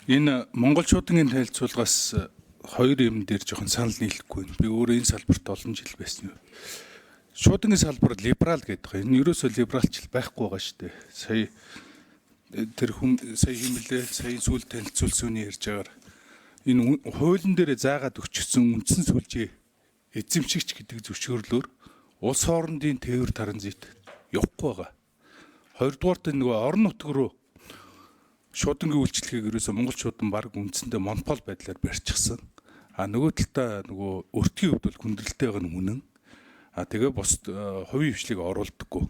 Энэ монголчуудын танилцуулгаас хоёр юм дээр жоохон санал нийлэхгүй байна. Би өөрөө энэ салбарт олон жил байсан юм. Шуудангийн салбар либерал гэдэг байгаа. Энэ ерөөсөө либералчл байхгүй байгаа шүү дээ. Сая химэлээ сая сүүл танилцуулсан үний ярьж байгаагаар энэ хуулийн дээр заагаад өгчихсөн үндсэн сүлжээ эзэмшигч гэдэг зөвшөөрлөөр улс хоорондын тээвэр транзит явахгүй байгаа. Хоёрдугаарт нөгөө орон нутг руу шуудангийн үйлчлэгийг ерөөсөө монголчууд нь баг үндсэндээ монопол байдлаар барьчихсан. Нөгөө талдаа нөгөө өртгийн хувьд бол хүндрэлтэй байгаа нь үнэн. Тэгээ бос хувийн хвшлийг оруулдаггүй.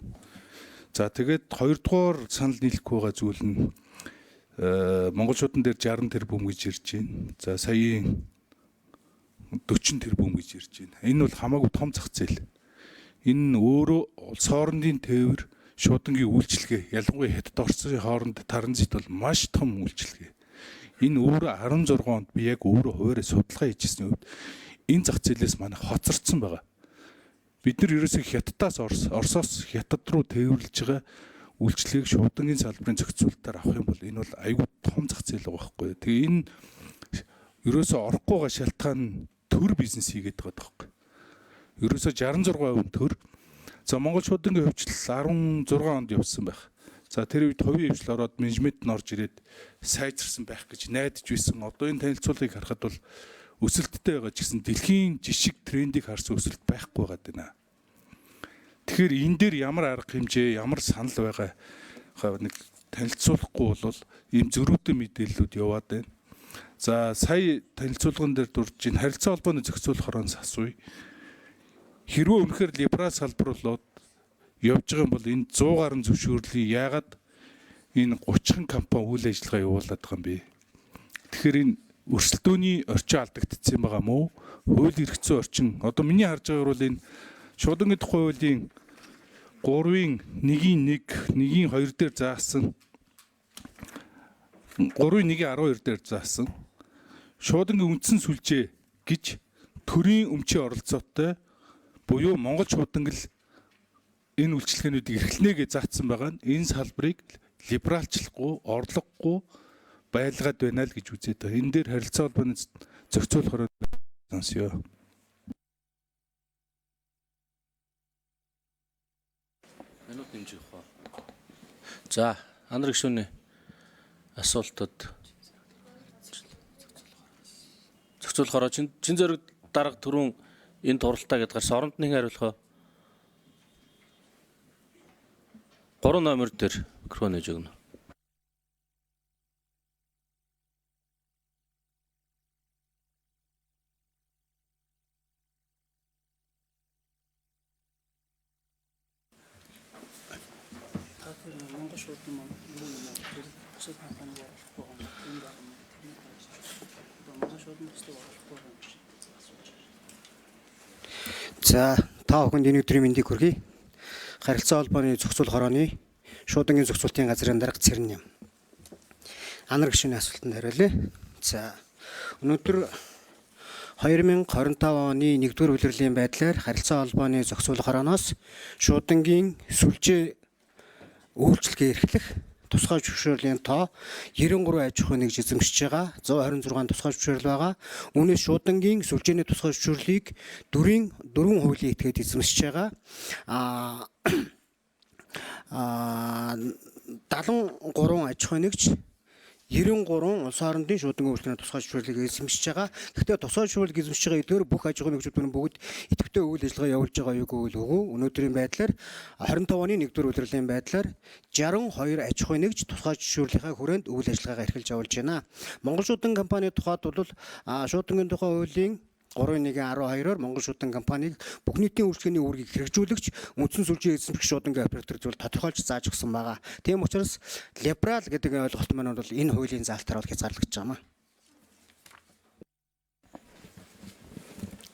За тэгээд хоёрдугаар санал нийлэхгүй байгаа зүйл нь монголчуудын дээр 60 тэрбум гэж ирж байна. За саяын 40 тэрбум гэж ирж байна. Энэ бол хамаагүй том зах зээл. Энэ нь өөрөө улс хоорондын тээвэр шуудангийн үйлчлэгээ ялангуяа хятад Орсын хооронд транзит бол маш том үйлчлэгээ. Энэ өөрөө 16 онд би яг өөрөө хуваараа судалгаа хийжсэн үед энэ зах зээлээс манай хоцорсон байгаа. Бид нар ерөөсөө хятадаас Оросоос хятад руу тээвэрлж байгаа үйлчлэгийг шуудангийн салбарын зохицуулалтаар авах юм бол энэ бол айгүй том зах зээл байгаа байхгүй. Тэгээ энэ ерөөсөө орохгүй байгаа шалтгаан нь төр бизнес хийгээд байгаа байхгүй. Ерөөсөө 66% төр. За Монгол шуудангийн хөвчлөл 16 онд явсан байх. За тэр үед хувийн хвшил ороод менежмент нь орж ирээд сайжирсан байх гэж найдаж байсан. Одоо энэ танилцуулгыг харахад бол өсөлттэй байгаа ч гэсэн дэлхийн жишг трендийг харсан өсөлт байхгүй байгаа даа. Тэгэхээр энэ дээр ямар арга хэмжээ, ямар санал байгаа нэг танилцуулахгүй бол ийм зөрүүтэй мэдээллүүд яваад байна. За сая танилцуулган дээр дурж ин харилцаа холбооны зохицуулах хороноос асууя. Хэрвээ үнэхээр либерал салбар болоод явж байгаа юм бол энэ 100 гаруй зөвшөөрлийг яагаад энэ 30хан компани үйл ажиллагаа явуулаад байгаа юм бэ? Тэгэхээр энэ өрсөлдөөний орчин алдагдсан байгаа мó? Хууль эрхцэн орчин. Одоо миний харж байгаагаар бол энэ шуудангийн тухай хуулийн 3-ын 1-ийн 1, 1-ийн 2 дээр заасан 3-ийн 1-ийн 12 дээр заасан шуудангийн үндсэн сүлжээ гэж төрийн өмчийн оролцоотой буюу Монгол шуудангал энэ үйлчлэгээнүүдийг эрхлэнэ гэж заасан байгаа нь энэ салбарыг либералчлахгүй, орлогогүй байлгаад байна л гэж үзээд байгаа. Энэ дээр харилцаа холбооны зохицуулахаар сонсё. Минут нэмжих хаа. За, анар гишүүний асуултууд зохицуулахаар чин зэрэг дарга түрүүн энэ туралтаа гэдгээр соронд нэг хариулах. 3 номер дээр микрофон нээж өгнө. За, та бүхэнд энэ өдрийн мэндийг хүргэе. Харилцаа холбооны зохицуулах хорооны шуудангийн зохицуулалтын газрын дарга Цэрэн юм. Анар гишүүний асуултанд хариулъя. За, өнөөдөр 2025 оны 1-р улирлын байдлаар харилцаа холбооны зохицуулах хорооноос шуудангийн сүлжээ үйлчлэгээ эрхлэх тусгай зөвшөөрлийн тоо 93 аж ахуй нэгж эзэмшиж байгаа. 126 тусгай зөвшөөрөл байгаа. Үүнээс шуудангийн сүлжээний тусгай зөвшөөрлийг 4 хуулийн этгээд эзэмшиж байгаа. 73 аж ахуй нэгж 93 улс хоорондын шуудангийн үйлчлэгийн тусгай зөвшөөрлийг эзэмшиж байгаа. Гэхдээ тусгай зөвшөөрлийг эзэмшиж байгаа эдгээр бүх аж ахуй нэгжүүд нь бүгд идэвхтэй үйл ажиллагаа явуулж байгаа юу гэвэл үгүй. Өнөөдрийн байдлаар 25 оны 1-р улирлын байдлаар 62 аж ахуй нэгж тусгай зөвшөөрлийнхаа хүрээнд үйл ажиллагаагаа эрхэлж явуулж байна. Монгол шуудан компани тухайд бол шуудангийн тухай хуулийн 3.1.12-оор Монгол шуудан компаниг бүх нийтийн үйлчлэгээний үүргийг хэрэгжүүлэгч үндсэн сүлжээ эзэмших шуудангийн оператор зүйл тодорхойлж зааж өгсөн байгаа. Тийм учраас либерал гэдэг ойлголт маань бол энэ хуулийн заалтаар бол хязгаарлагдж байгаа юм.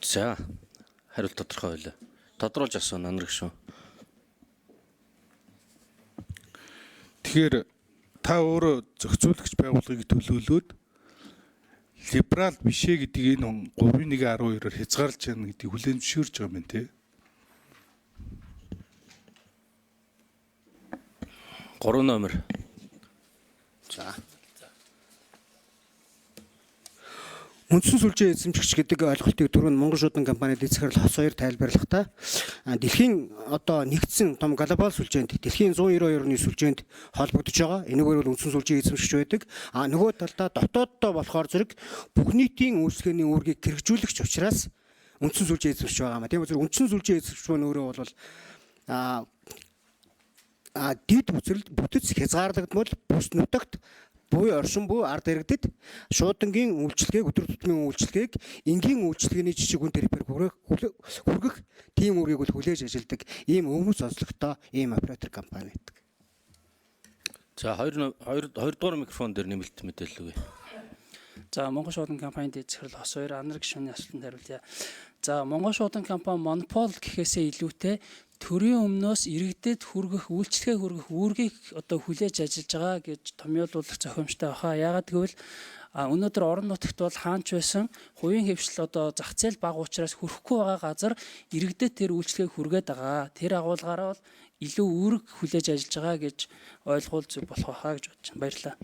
За, хариулт тодорхой байлаа. Тодруулж асууна анар гишүүн. Тэгэхээр та өөрөө зохицуулагч байгууллагыг төлөөлөөд либерал бишээ гэдгийг энэ 3.1.12-оор хязгаарлаж байна гэдгийг хүлээн зөвшөөрч байгаа юм байна те. 3 номер. За. Үндсэн сүлжээ эзэмшигч гэдэг ойлголтыг түрүүн Монгол шуудан компани дэд захирал Хос 2 тайлбарлахдаа дэлхийн одоо нэгдсэн том глобал сүлжээнд дэлхийн 192 орны сүлжээнд холбогдож байгаа. Энэгээр бол үндсэн сүлжээ эзэмшигч байдаг. Нөгөө талдаа дотооддоо болохоор зэрэг бүх нийтийн үйлчлэгээний үүргийг хэрэгжүүлэгч учраас үндсэн сүлжээ эзэмшигч байгаа юм. Тийм учраас үндсэн сүлжээ эзэмшигч өөрөө бол дид үзрэлд бүтэц хязгаарлагдмал бус нутагт буй оршин буй ард иргэдэд шуудангийн үйлчлэгээг өдөр тутмын үйлчлэгээг энгийн үйлчлэгээний жижиг үн тарифаар хүргэх тийм үрийг бол хүлээж ажилладаг ийм өвмөц онцлогтой ийм оператор компани гэдэг. За 2 дугаар микрофон дээр нэмэлт мэдээлэл өгье. За Монгол шуудан компани дэд захирал Хос 2 анар гишүүний асуултанд хариулъя. За Монгол шуудан компани монопол гэхээсээ илүүтэй төрийн өмнөөс иргэдэд хүргэх үйлчлэгээ хүргэх үүргийг одоо хүлээж ажиллаж байгаа гэж томьёолуулах зохиомжтой баха. Яагаад гэвэл өнөөдөр орон нутагт бол хаанч байсан хувийн хэвшил одоо зах зээл бага учраас хүрхгүй байгаа газар иргэдэд тэр үйлчлэгээ хүргээд байгаа. Тэр агуулгаараа бол илүү үүрэг хүлээж ажиллаж байгаа гэж ойлгуул зүг болох байхаа гэж бодож байна. Баярлалаа.